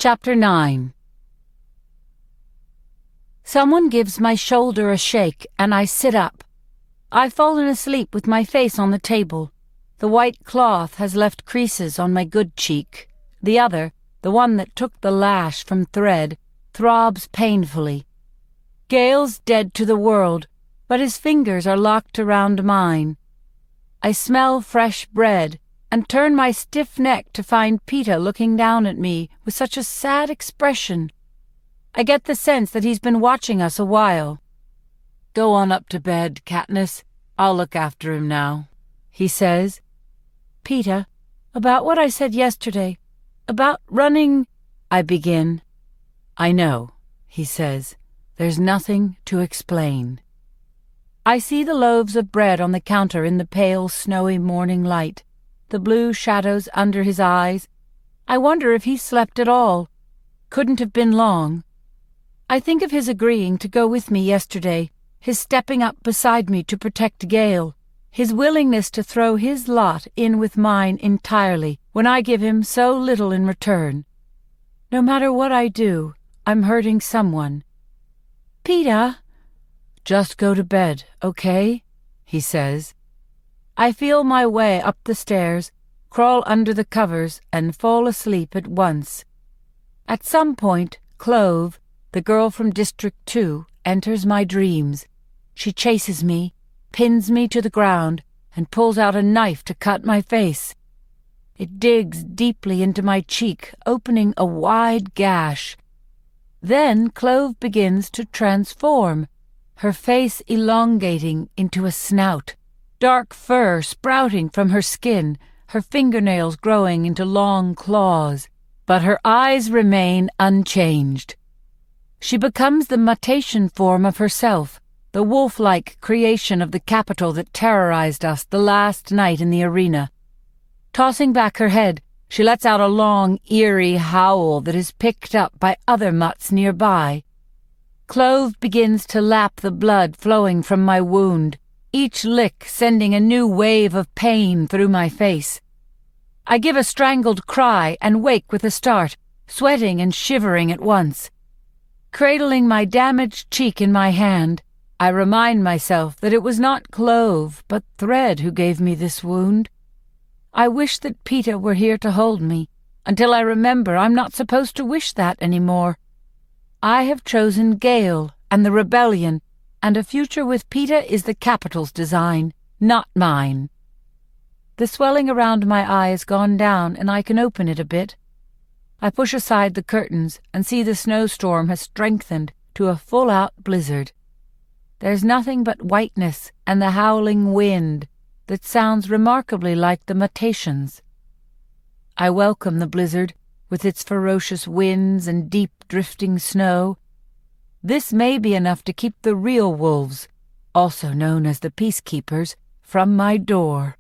Chapter 9. Someone gives my shoulder a shake, and I sit up. I've fallen asleep with my face on the table. The white cloth has left creases on my good cheek. The other, the one that took the lash from thread, throbs painfully. Gale's dead to the world, but his fingers are locked around mine. I smell fresh bread, and turn my stiff neck to find Peter looking down at me with such a sad expression. I get the sense that he's been watching us a while. "Go on up to bed, Katniss. I'll look after him now," he says. "Peter, about what I said yesterday, about running—" I begin. "I know," he says. "There's nothing to explain." I see the loaves of bread on the counter in the pale, snowy morning light, the blue shadows under his eyes. I wonder if he slept at all. Couldn't have been long. I think of his agreeing to go with me yesterday, his stepping up beside me to protect Gale, his willingness to throw his lot in with mine entirely when I give him so little in return. No matter what I do, I'm hurting someone. "Peter!" "Just go to bed, okay?" he says. I feel my way up the stairs, crawl under the covers, and fall asleep at once. At some point, Clove, the girl from District 2, enters my dreams. She chases me, pins me to the ground, and pulls out a knife to cut my face. It digs deeply into my cheek, opening a wide gash. Then Clove begins to transform, her face elongating into a snout, dark fur sprouting from her skin, her fingernails growing into long claws, but her eyes remain unchanged. She becomes the mutation form of herself, the wolf-like creation of the capital that terrorized us the last night in the arena. Tossing back her head, she lets out a long, eerie howl that is picked up by other mutts nearby. Clove begins to lap the blood flowing from my wound, each lick sending a new wave of pain through my face. I give a strangled cry and wake with a start, sweating and shivering at once. Cradling my damaged cheek in my hand, I remind myself that it was not Clove, but Thread who gave me this wound. I wish that Peter were here to hold me, until I remember I'm not supposed to wish that anymore. I have chosen Gale and the rebellion, and a future with Peter is the Capitol's design, not mine. The swelling around my eye has gone down, and I can open it a bit. I push aside the curtains and see the snowstorm has strengthened to a full-out blizzard. There's nothing but whiteness and the howling wind that sounds remarkably like the mutations. I welcome the blizzard, with its ferocious winds and deep drifting snow. This may be enough to keep the real wolves, also known as the peacekeepers, from my door.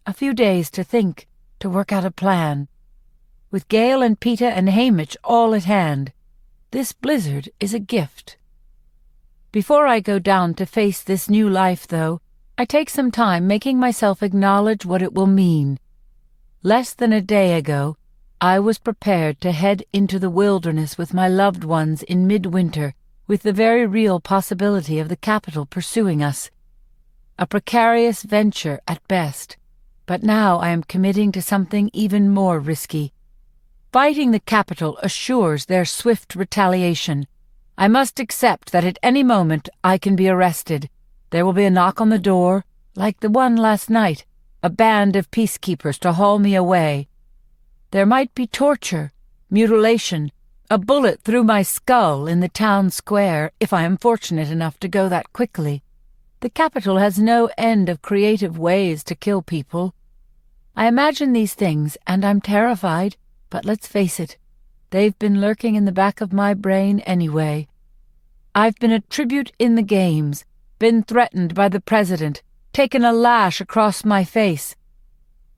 A few days to think, to work out a plan. With Gale and Peter and Haymitch all at hand, this blizzard is a gift. Before I go down to face this new life, though, I take some time making myself acknowledge what it will mean. Less than a day ago, I was prepared to head into the wilderness with my loved ones in midwinter, with the very real possibility of the capital pursuing us. A precarious venture at best, but now I am committing to something even more risky. Fighting the capital assures their swift retaliation. I must accept that at any moment I can be arrested. There will be a knock on the door, like the one last night, a band of peacekeepers to haul me away. There might be torture, mutilation, a bullet through my skull in the town square if I am fortunate enough to go that quickly. The capital has no end of creative ways to kill people. I imagine these things, and I'm terrified. But let's face it, they've been lurking in the back of my brain anyway. I've been a tribute in the games, been threatened by the president, taken a lash across my face.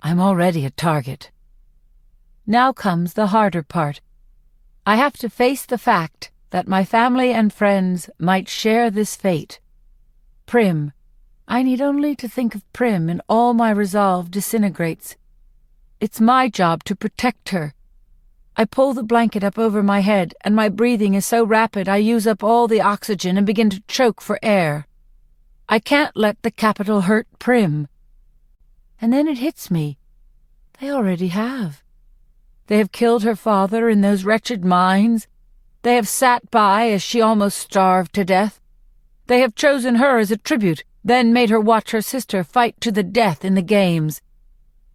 I'm already a target. Now comes the harder part. I have to face the fact that my family and friends might share this fate. Prim. I need only to think of Prim and all my resolve disintegrates. It's my job to protect her. I pull the blanket up over my head, and my breathing is so rapid I use up all the oxygen and begin to choke for air. I can't let the capital hurt Prim. And then it hits me. They already have. They have killed her father in those wretched mines. They have sat by as she almost starved to death. They have chosen her as a tribute, then made her watch her sister fight to the death in the games.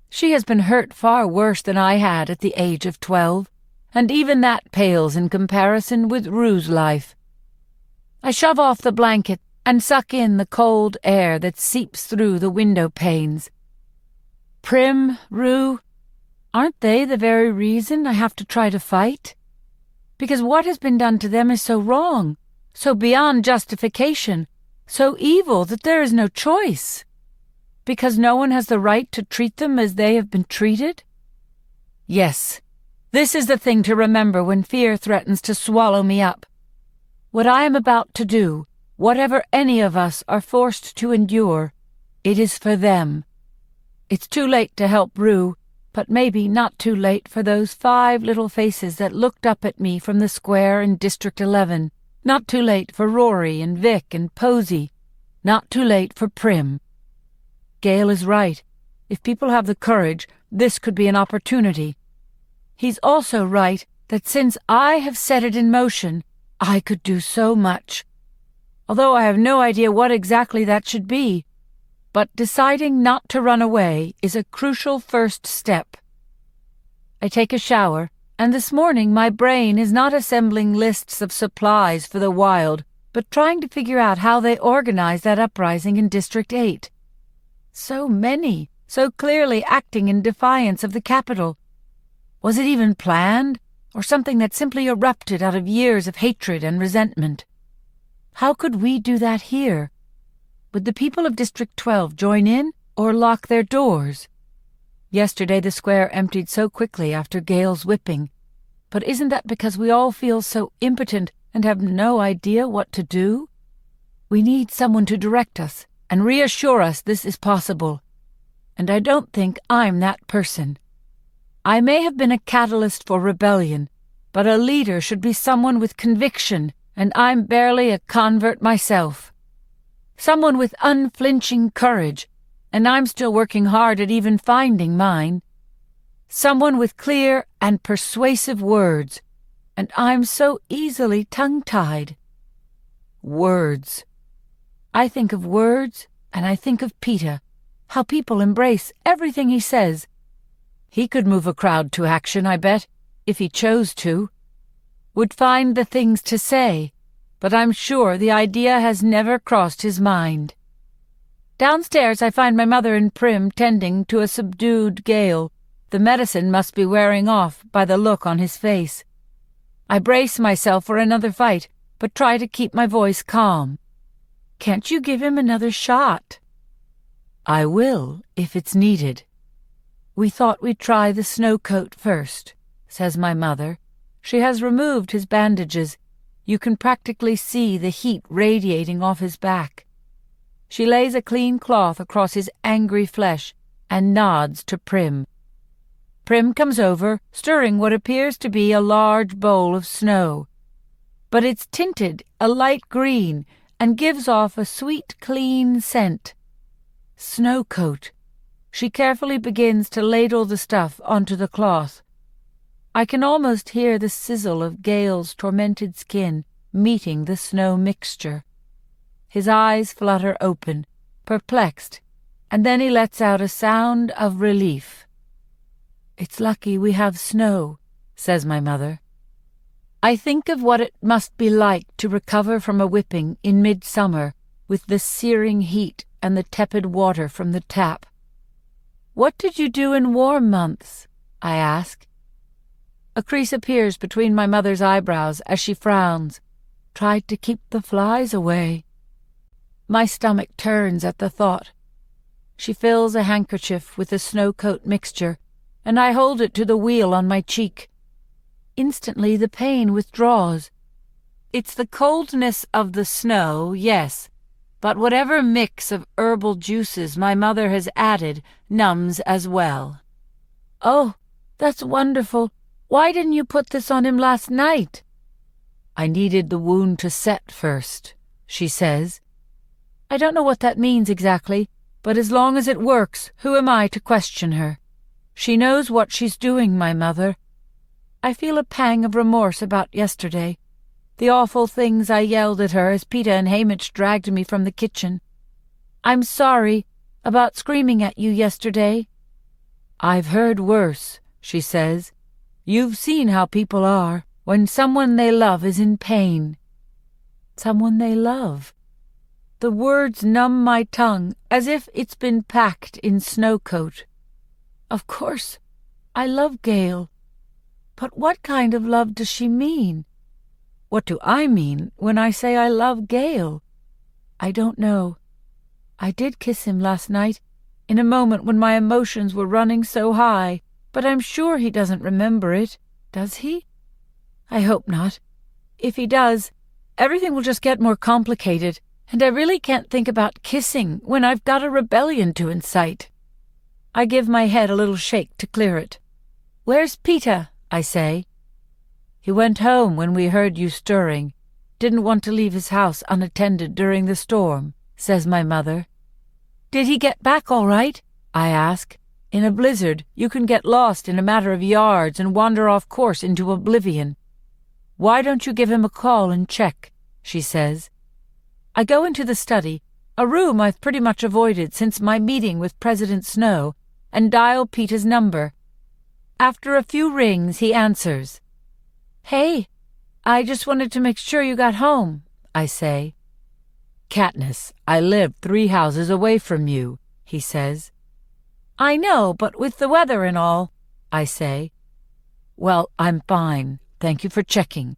She has been hurt far worse than I had at the age of 12, and even that pales in comparison with Rue's life. I shove off the blanket and suck in the cold air that seeps through the window panes. Prim, Rue, aren't they the very reason I have to try to fight? Because what has been done to them is so wrong, so beyond justification, so evil that there is no choice. Because no one has the right to treat them as they have been treated? Yes, this is the thing to remember when fear threatens to swallow me up. What I am about to do, whatever any of us are forced to endure, it is for them. It's too late to help Rue, but maybe not too late for those 5 little faces that looked up at me from the square in District 11. Not too late for Rory and Vic and Posy. Not too late for Prim. Gale is right. If people have the courage, this could be an opportunity. He's also right that since I have set it in motion, I could do so much. Although I have no idea what exactly that should be. But deciding not to run away is a crucial first step. I take a shower, and this morning my brain is not assembling lists of supplies for the wild, but trying to figure out how they organized that uprising in District 8. So many, so clearly acting in defiance of the capital. Was it even planned, or something that simply erupted out of years of hatred and resentment? How could we do that here? Would the people of District 12 join in, or lock their doors? Yesterday the square emptied so quickly after Gale's whipping. But isn't that because we all feel so impotent and have no idea what to do? We need someone to direct us and reassure us this is possible. And I don't think I'm that person. I may have been a catalyst for rebellion, but a leader should be someone with conviction, and I'm barely a convert myself. Someone with unflinching courage, and I'm still working hard at even finding mine. Someone with clear and persuasive words, and I'm so easily tongue-tied. Words. I think of words, and I think of Peter, how people embrace everything he says. He could move a crowd to action, I bet, if he chose to. Would find the things to say, but I'm sure the idea has never crossed his mind. Downstairs I find my mother and Prim tending to a subdued Gale. The medicine must be wearing off by the look on his face. I brace myself for another fight, but try to keep my voice calm. Can't you give him another shot? I will, if it's needed. We thought we'd try the snow coat first, says my mother. She has removed his bandages. You can practically see the heat radiating off his back. She lays a clean cloth across his angry flesh and nods to Prim. Prim comes over, stirring what appears to be a large bowl of snow. But it's tinted a light green and gives off a sweet, clean scent. Snow coat. She carefully begins to ladle the stuff onto the cloth. I can almost hear the sizzle of Gale's tormented skin meeting the snow mixture. His eyes flutter open, perplexed, and then he lets out a sound of relief. It's lucky we have snow, says my mother. I think of what it must be like to recover from a whipping in midsummer with the searing heat and the tepid water from the tap. What did you do in warm months? I ask. A crease appears between my mother's eyebrows as she frowns. Tried to keep the flies away. My stomach turns at the thought. She fills a handkerchief with the snow coat mixture, and I hold it to the wheal on my cheek. Instantly the pain withdraws. It's the coldness of the snow, yes, but whatever mix of herbal juices my mother has added numbs as well. Oh, that's wonderful. Why didn't you put this on him last night?" "I needed the wound to set first," she says. I don't know what that means exactly, but as long as it works, who am I to question her? She knows what she's doing, my mother. I feel a pang of remorse about yesterday, the awful things I yelled at her as Peter and Hamish dragged me from the kitchen. I'm sorry about screaming at you yesterday. "I've heard worse," she says. "You've seen how people are when someone they love is in pain." Someone they love. The words numb my tongue as if it's been packed in snowcoat. Of course, I love Gale. But what kind of love does she mean? What do I mean when I say I love Gale? I don't know. I did kiss him last night, in a moment when my emotions were running so high, but I'm sure he doesn't remember it, does he? I hope not. If he does, everything will just get more complicated, and I really can't think about kissing when I've got a rebellion to incite. I give my head a little shake to clear it. "Where's Peter?" I say. "He went home when we heard you stirring. Didn't want to leave his house unattended during the storm," says my mother. "Did he get back all right?" I ask. "In a blizzard, you can get lost in a matter of yards and wander off course into oblivion. Why don't you give him a call and check?" she says. I go into the study, a room I've pretty much avoided since my meeting with President Snow, and dial Peter's number. After a few rings, he answers. "Hey, I just wanted to make sure you got home," I say. "Katniss, I live 3 houses away from you," he says. "I know, but with the weather and all," I say. "Well, I'm fine. Thank you for checking."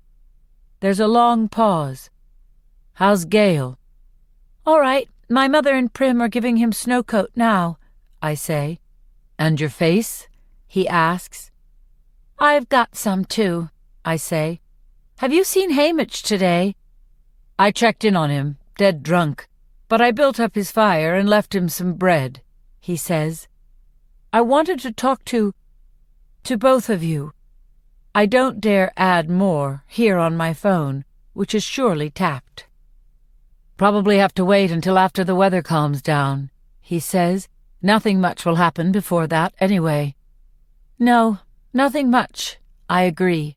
There's a long pause. "How's Gale?" "All right. My mother and Prim are giving him snowcoat now," I say. "And your face?" he asks. "I've got some, too," I say. "Have you seen Hamish today?" "I checked in on him, dead drunk, but I built up his fire and left him some bread," he says. "I wanted to talk to both of you. I don't dare add more here on my phone, which is surely tapped." "Probably have to wait until after the weather calms down," he says. "Nothing much will happen before that, anyway." "No, nothing much," I agree.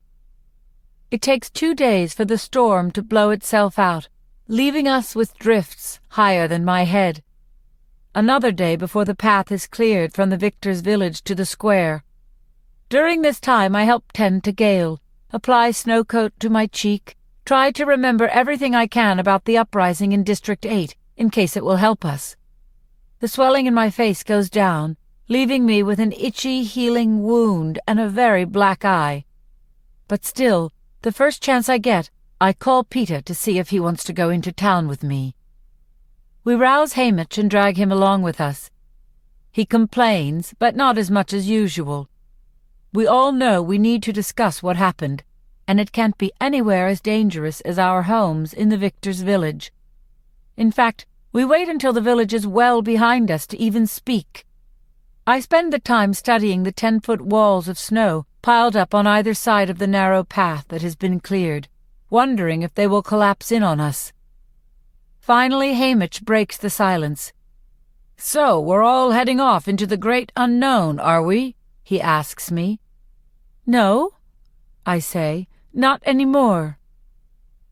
It takes 2 days for the storm to blow itself out, leaving us with drifts higher than my head. Another day before the path is cleared from the victor's village to the square. During this time I help tend to Gale, apply snowcoat to my cheek, try to remember everything I can about the uprising in District 8, in case it will help us. The swelling in my face goes down, leaving me with an itchy, healing wound and a very black eye. But still, the first chance I get, I call Peter to see if he wants to go into town with me. We rouse Hamish and drag him along with us. He complains, but not as much as usual. We all know we need to discuss what happened, and it can't be anywhere as dangerous as our homes in the victor's village. In fact, we wait until the village is well behind us to even speak. I spend the time studying the 10-foot walls of snow piled up on either side of the narrow path that has been cleared, wondering if they will collapse in on us. Finally, Hamish breaks the silence. "So, we're all heading off into the great unknown, are we?" he asks me. "No," I say, "not anymore."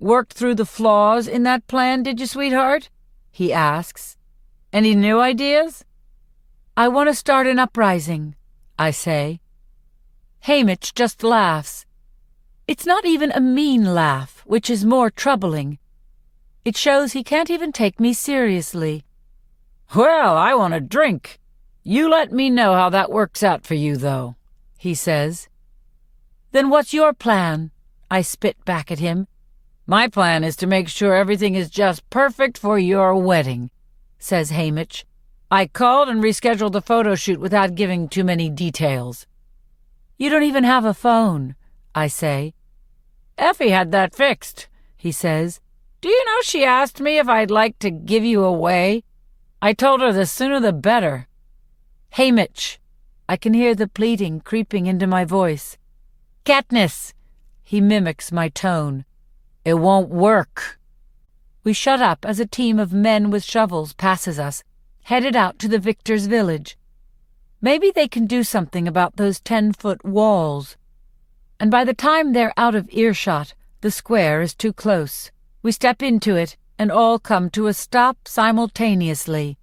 "Worked through the flaws in that plan, did you, sweetheart?" he asks. "Any new ideas?" "I want to start an uprising," I say. Hamish just laughs. It's not even a mean laugh, which is more troubling. It shows he can't even take me seriously. "Well, I want a drink. You let me know how that works out for you, though," he says. "Then what's your plan?" I spit back at him. "My plan is to make sure everything is just perfect for your wedding," says Hamish. "I called and rescheduled the photo shoot without giving too many details." "You don't even have a phone," I say. "Effie had that fixed," he says. "Do you know she asked me if I'd like to give you away? I told her the sooner the better." "Hamish," I can hear the pleading creeping into my voice. Katniss! He mimics my tone. It won't work. We shut up as a team of men with shovels passes us, headed out to the victor's village. Maybe they can do something about those 10-foot walls. And by the time they're out of earshot, the square is too close. We step into it, and all come to a stop simultaneously.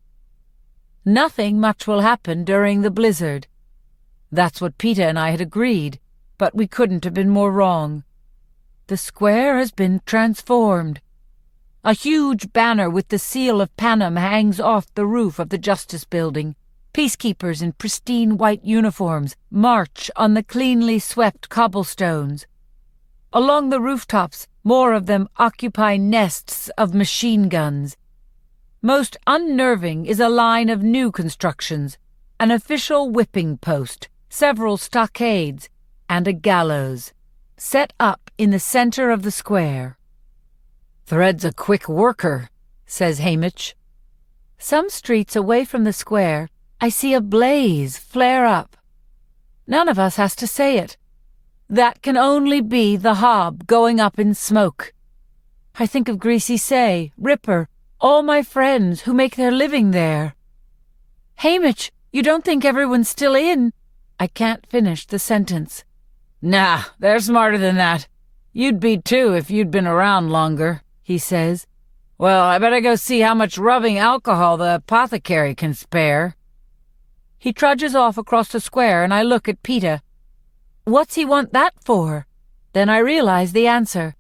Nothing much will happen during the blizzard. That's what Peeta and I had agreed, but we couldn't have been more wrong. The square has been transformed. A huge banner with the seal of Panem hangs off the roof of the Justice Building. Peacekeepers in pristine white uniforms march on the cleanly swept cobblestones. Along the rooftops, more of them occupy nests of machine guns. Most unnerving is a line of new constructions, an official whipping post, several stockades, and a gallows, set up in the center of the square. "Thread's a quick worker," says Haymitch. Some streets away from the square, I see a blaze flare up. None of us has to say it. That can only be the hob going up in smoke. I think of Greasy Say, Ripper, all my friends who make their living there. "Haymitch, you don't think everyone's still in?" I can't finish the sentence. "Nah, they're smarter than that. You'd be too if you'd been around longer," he says. "Well, I better go see how much rubbing alcohol the apothecary can spare." He trudges off across the square, and I look at Peeta. What's he want that for? Then I realize the answer.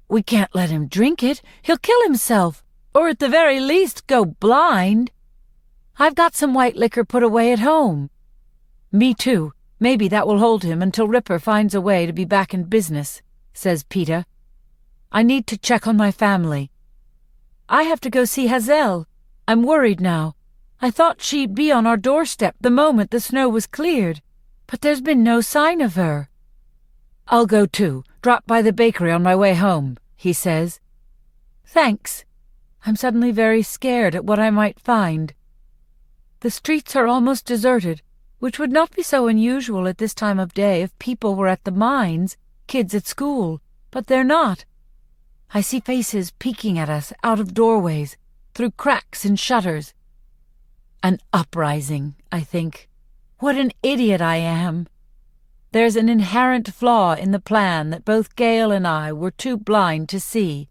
We can't let him drink it. He'll kill himself, or at the very least go blind. I've got some white liquor put away at home. Me too. Maybe that will hold him until Ripper finds a way to be back in business, says Peeta. I need to check on my family. I have to go see Hazel. I'm worried now. I thought she'd be on our doorstep the moment the snow was cleared, but there's been no sign of her. I'll go too. Drop by the bakery on my way home, he says. Thanks. I'm suddenly very scared at what I might find. The streets are almost deserted, which would not be so unusual at this time of day if people were at the mines, kids at school, but they're not. I see faces peeking at us out of doorways, through cracks in shutters. An uprising, I think. What an idiot I am. There's an inherent flaw in the plan that both Gale and I were too blind to see.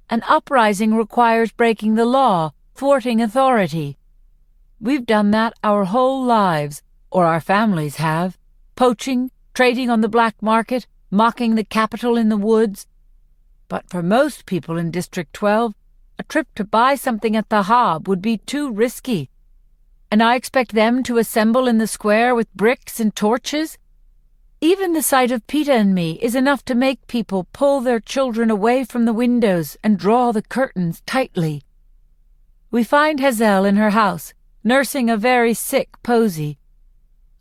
An uprising requires breaking the law, thwarting authority. We've done that our whole lives, or our families have, poaching, trading on the black market, mocking the Capitol in the woods. But for most people in District 12, a trip to buy something at the Hob would be too risky. And I expect them to assemble in the square with bricks and torches? Even the sight of Peeta and me is enough to make people pull their children away from the windows and draw the curtains tightly. We find Hazel in her house, nursing a very sick Posy.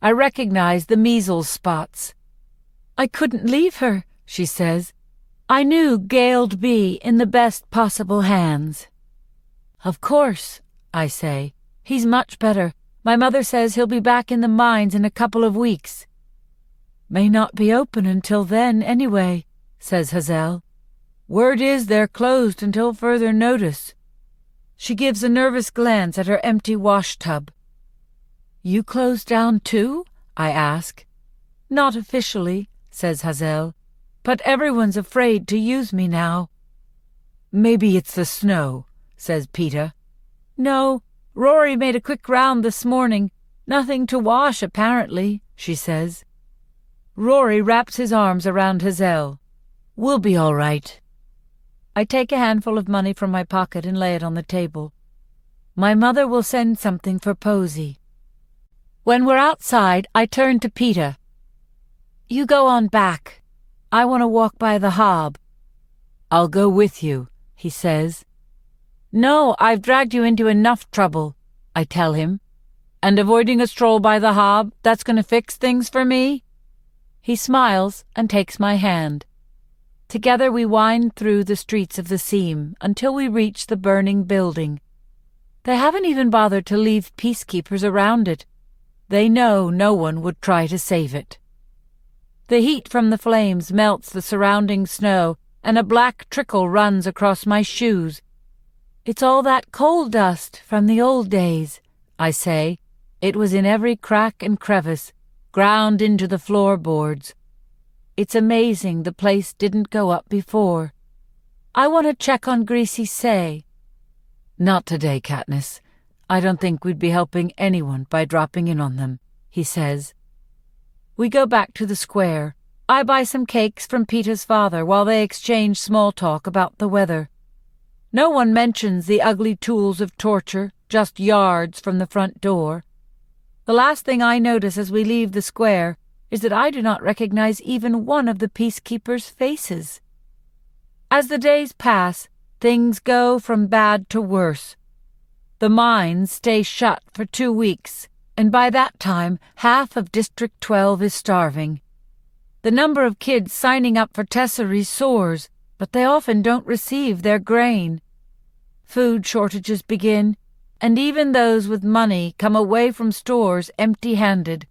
I recognize the measles spots. I couldn't leave her, she says. I knew Gale'd be in the best possible hands. Of course, I say. He's much better. My mother says he'll be back in the mines in a couple of weeks. May not be open until then anyway, says Hazel. Word is they're closed until further notice. She gives a nervous glance at her empty wash tub. You closed down too? I ask. Not officially, says Hazel, but everyone's afraid to use me now. Maybe it's the snow, says Peeta. No, Rory made a quick round this morning. Nothing to wash, apparently, she says. Rory wraps his arms around Hazel. We'll be all right. I take a handful of money from my pocket and lay it on the table. My mother will send something for Posy. When we're outside, I turn to Peeta. You go on back. I want to walk by the Hob. I'll go with you, he says. No, I've dragged you into enough trouble, I tell him. And avoiding a stroll by the Hob, that's going to fix things for me? He smiles and takes my hand. Together we wind through the streets of the seam until we reach the burning building. They haven't even bothered to leave peacekeepers around it. They know no one would try to save it. The heat from the flames melts the surrounding snow, and a black trickle runs across my shoes. "It's all that coal dust from the old days," I say. It was in every crack and crevice, ground into the floorboards. It's amazing the place didn't go up before. I want to check on Greasy Say. "Not today, Katniss. I don't think we'd be helping anyone by dropping in on them," he says. We go back to the square. I buy some cakes from Peeta's father while they exchange small talk about the weather. No one mentions the ugly tools of torture, just yards from the front door. The last thing I notice as we leave the square is that I do not recognize even one of the peacekeepers' faces. As the days pass, things go from bad to worse. The mines stay shut for 2 weeks, and by that time, half of District 12 is starving. The number of kids signing up for Tesserae soars, but they often don't receive their grain. Food shortages begin, and even those with money come away from stores empty-handed.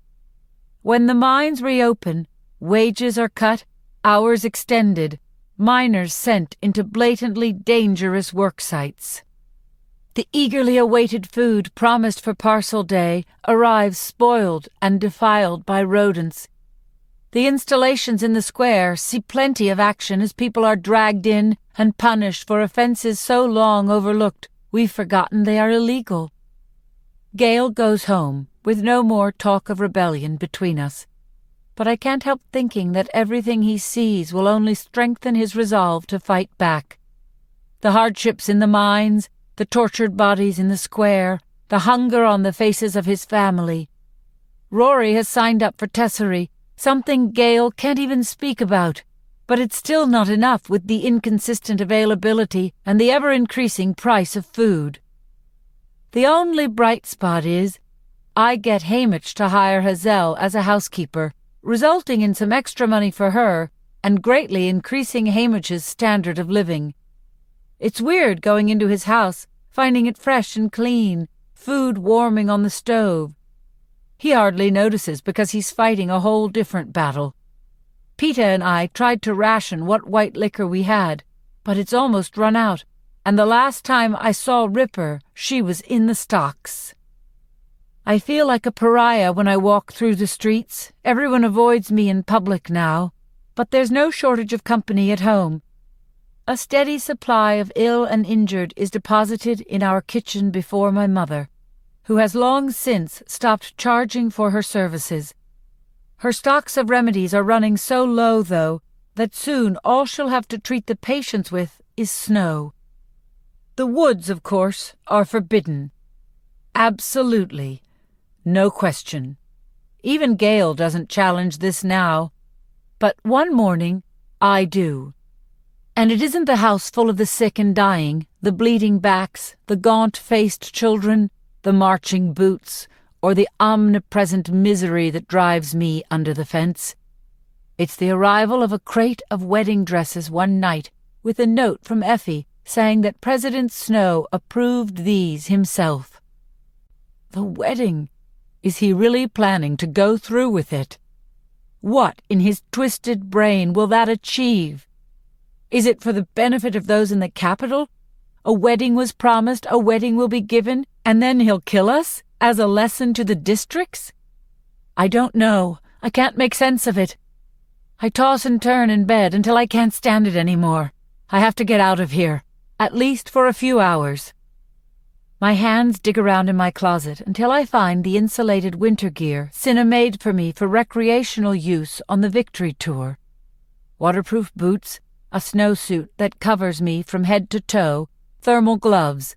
When the mines reopen, wages are cut, hours extended, miners sent into blatantly dangerous work sites. The eagerly awaited food promised for parcel day arrives spoiled and defiled by rodents. The installations in the square see plenty of action as people are dragged in and punished for offenses so long overlooked we've forgotten they are illegal. Gale goes home, with no more talk of rebellion between us. But I can't help thinking that everything he sees will only strengthen his resolve to fight back. The hardships in the mines, the tortured bodies in the square, the hunger on the faces of his family. Rory has signed up for Tesserae, something Gale can't even speak about, but it's still not enough with the inconsistent availability and the ever-increasing price of food. The only bright spot is I get Haymitch to hire Hazel as a housekeeper, resulting in some extra money for her and greatly increasing Haymitch's standard of living. It's weird going into his house, finding it fresh and clean, food warming on the stove. He hardly notices because he's fighting a whole different battle. Peeta and I tried to ration what white liquor we had, but it's almost run out, and the last time I saw Ripper, she was in the stocks. I feel like a pariah when I walk through the streets. Everyone avoids me in public now, but there's no shortage of company at home. A steady supply of ill and injured is deposited in our kitchen before my mother, who has long since stopped charging for her services. Her stocks of remedies are running so low, though, that soon all she'll have to treat the patients with is snow. The woods, of course, are forbidden. Absolutely. No question. Even Gale doesn't challenge this now. But one morning, I do. And it isn't the house full of the sick and dying, the bleeding backs, the gaunt-faced children, the marching boots, or the omnipresent misery that drives me under the fence. It's the arrival of a crate of wedding dresses one night, with a note from Effie saying that President Snow approved these himself. The wedding! Is he really planning to go through with it? What in his twisted brain will that achieve? Is it for the benefit of those in the capital? A wedding was promised, a wedding will be given, and then he'll kill us, as a lesson to the districts? I don't know. I can't make sense of it. I toss and turn in bed until I can't stand it anymore. I have to get out of here, at least for a few hours. My hands dig around in my closet until I find the insulated winter gear Cinna made for me for recreational use on the Victory Tour. Waterproof boots, a snowsuit that covers me from head to toe, thermal gloves.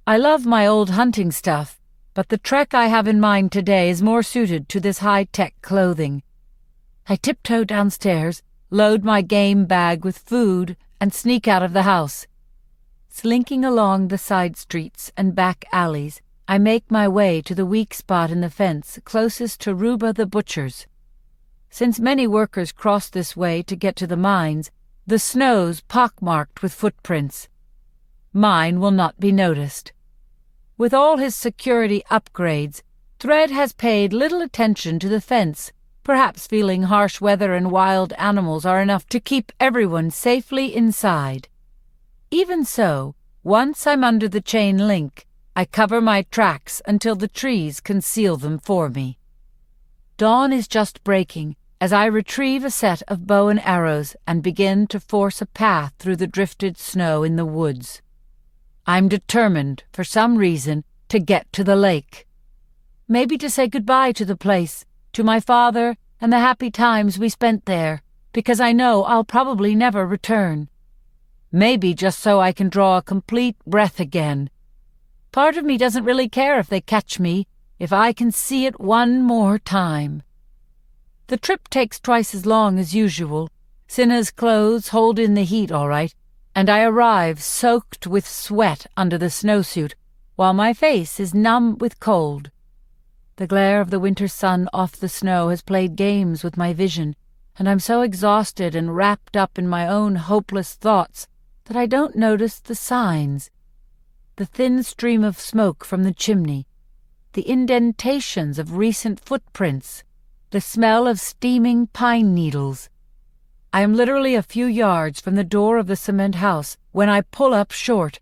I love my old hunting stuff, but the trek I have in mind today is more suited to this high-tech clothing. I tiptoe downstairs, load my game bag with food, and sneak out of the house. Slinking along the side streets and back alleys, I make my way to the weak spot in the fence closest to Ruba the butcher's. Since many workers cross this way to get to the mines, the snow's pockmarked with footprints. Mine will not be noticed. With all his security upgrades, Thread has paid little attention to the fence, Perhaps feeling harsh weather and wild animals are enough to keep everyone safely inside. Even so, once I'm under the chain link, I cover my tracks until the trees conceal them for me. Dawn is just breaking as I retrieve a set of bow and arrows and begin to force a path through the drifted snow in the woods. I'm determined, for some reason, to get to the lake. Maybe to say goodbye to the place, to my father and the happy times we spent there, because I know I'll probably never return. Maybe just so I can draw a complete breath again. Part of me doesn't really care if they catch me, if I can see it one more time. The trip takes twice as long as usual. Cinna's clothes hold in the heat all right, and I arrive soaked with sweat under the snowsuit, while my face is numb with cold. The glare of the winter sun off the snow has played games with my vision, and I'm so exhausted and wrapped up in my own hopeless thoughts that I don't notice the signs. The thin stream of smoke from the chimney, the indentations of recent footprints, the smell of steaming pine needles. I am literally a few yards from the door of the cement house when I pull up short.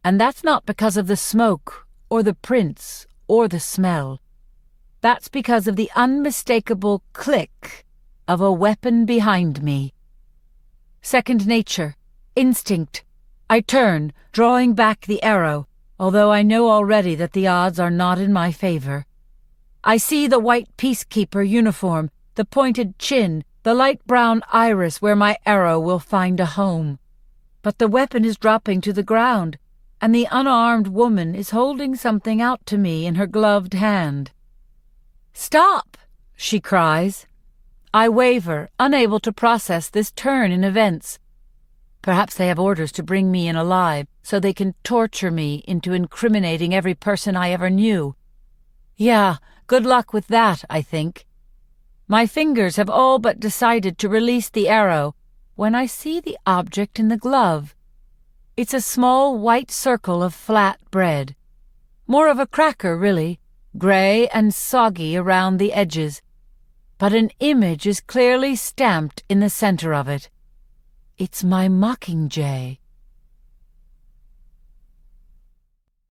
And that's not because of the smoke, or the prints, or the smell. That's because of the unmistakable click of a weapon behind me. Second nature, instinct. I turn, drawing back the arrow, although I know already that the odds are not in my favor. I see the white peacekeeper uniform, the pointed chin, the light brown iris where my arrow will find a home. But the weapon is dropping to the ground, and the unarmed woman is holding something out to me in her gloved hand. "Stop!" she cries. I waver, unable to process this turn in events. Perhaps they have orders to bring me in alive, so they can torture me into incriminating every person I ever knew. Yeah, good luck with that, I think. My fingers have all but decided to release the arrow when I see the object in the glove. It's a small white circle of flat bread. More of a cracker, really, gray and soggy around the edges. But an image is clearly stamped in the center of it. It's my mockingjay.